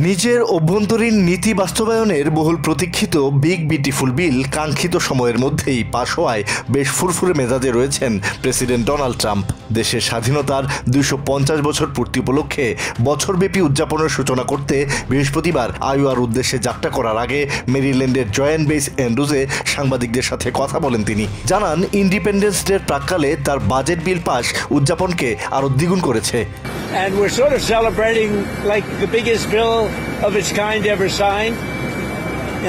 নিজের অভ্যন্তরীণ নীতি বাস্তবায়নের বহুল প্রতীক্ষিত বিগ বিউটিফুল বিল কাঙ্ক্ষিত সময়ের মধ্যেই পাশ হওয়ায় বেশ ফুরফুরে মেজাজে রয়েছেন প্রেসিডেন্ট ডোনাল্ড ট্রাম্প। দেশের স্বাধীনতার 250 বছর পূর্তি উপলক্ষে বছরব্যাপী উদযাপনের সূচনা করতে বৃহস্পতিবার আইওয়ার উদ্দেশ্যে যাত্রা করার আগে মেরিল্যান্ডের জয়েন্ট বেস অ্যান্ড্রুজে সাংবাদিকদের সাথে কথা বলেন তিনি। জানান, ইন্ডিপেন্ডেন্স ডের প্রাক্কালে তার বাজেট বিল পাস উদযাপনকে আরও দ্বিগুণ করেছে। And we're sort of celebrating like the biggest bill of its kind ever signed.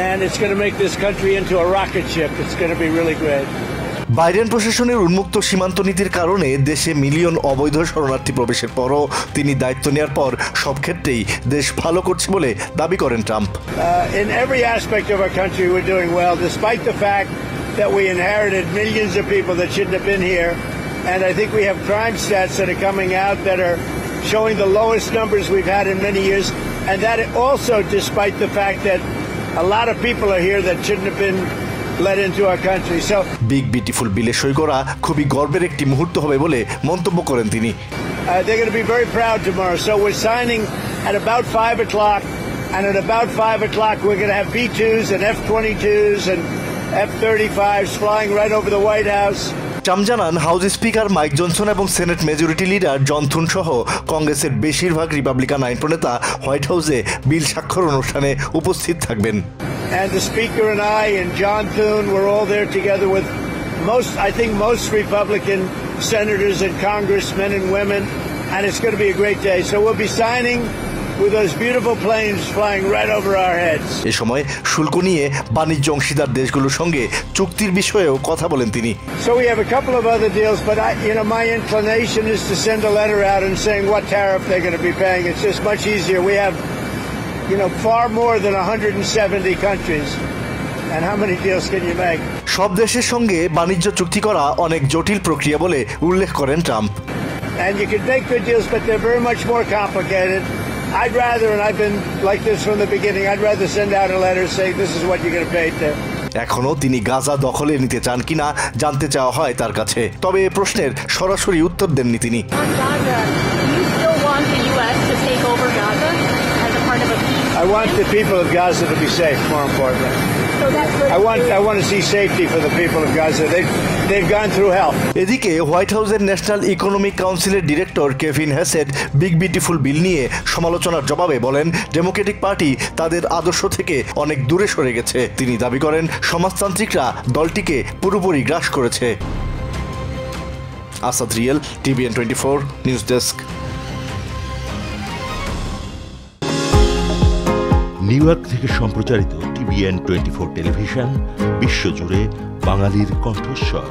And it's going to make this country into a rocket ship. It's going to be really great. Biden প্রশাসনের উন্মুক্ত সীমান্ত নীতির কারণে দেশে million অবৈধ শরণার্থী প্রবেশের পরও তিনি দায়িত্ব নেওয়ার পর সব ক্ষেত্রেই দেশ ভালো করছে বলে দাবি করেন Trump. In every aspect of our country we're doing well, despite the fact that we inherited millions of people that shouldn't have been here. And I think we have crime stats that are coming out that are showing the lowest numbers we've had in many years, and that also despite the fact that a lot of people are here that shouldn't have been let into our country. So big beautiful বিলে সই করা খুবই গর্বের একটি মুহূর্ত হবে বলে মন্তব্য করেন তিনি। They're going to be very proud tomorrow. So we're signing at about 5 o'clock, and at about 5 o'clock we're going to have B-2s and F-22s and F-35s flying right over the White House. Trump জানান, house speaker mic Johnson এবং senate majority leader জন থুন সহ কংগ্রেসের বেশিরভাগ Republican আইন প্রণেতা white হাউসে বিল স্বাক্ষর অনুষ্ঠানে উপস্থিত থাকবেন। And the speaker and I and John Thune were all there together with most Republican senators and congressmen and women, and it's going to be a great day. So we'll be signing with those beautiful planes flying right over our heads. এ সময় শুল্ক নিয়ে বাণিজ্য অংশীদার দেশগুলোর সঙ্গে চুক্তির বিষয়েও কথা বলেন তিনি। So we have a couple of other deals, but my inclination is to send a letter out and saying what tariff they're going to be paying. It's just much easier. We have far more than 170 countries. And how many deals can you make? সব দেশের সঙ্গে বাণিজ্য চুক্তি করা অনেক জটিল প্রক্রিয়া বলে উল্লেখ করেন Trump. And you can make good deals, but they're very much more complicated. I'd rather, and I've been like this from the beginning, I'd rather send out a letter saying this is what you're going to pay to. এখনো তিনি গাজা দখলে নিতে চান কিনা জানতে চাওয়া হয় তার কাছে, তবে এই প্রশ্নের সরাসরি উত্তর দেননি তিনি। I want the people of Gaza to be safe, more importantly. I want to see safety for the people of Gaza. They've gone through hell. এদিকে হোয়াইট হাউসের ন্যাশনাল ইকোনমিক কাউন্সিলের director Kevin Hassett big beautiful bill নিয়ে সমালোচনার জবাবে বলেন, Democratic party তাদের আদর্শ থেকে অনেক দূরে সরে গেছে। তিনি দাবি করেন, সমাজতান্ত্রিকরা দলটিকে পুরোপুরি গ্রাস করেছে। Asad real, TVN 24 news desk. New York থেকে সম্প্রচারিত TVN 24 টেলিভিশন বিশ্বজুড়ে বাঙালির কণ্ঠস্বর।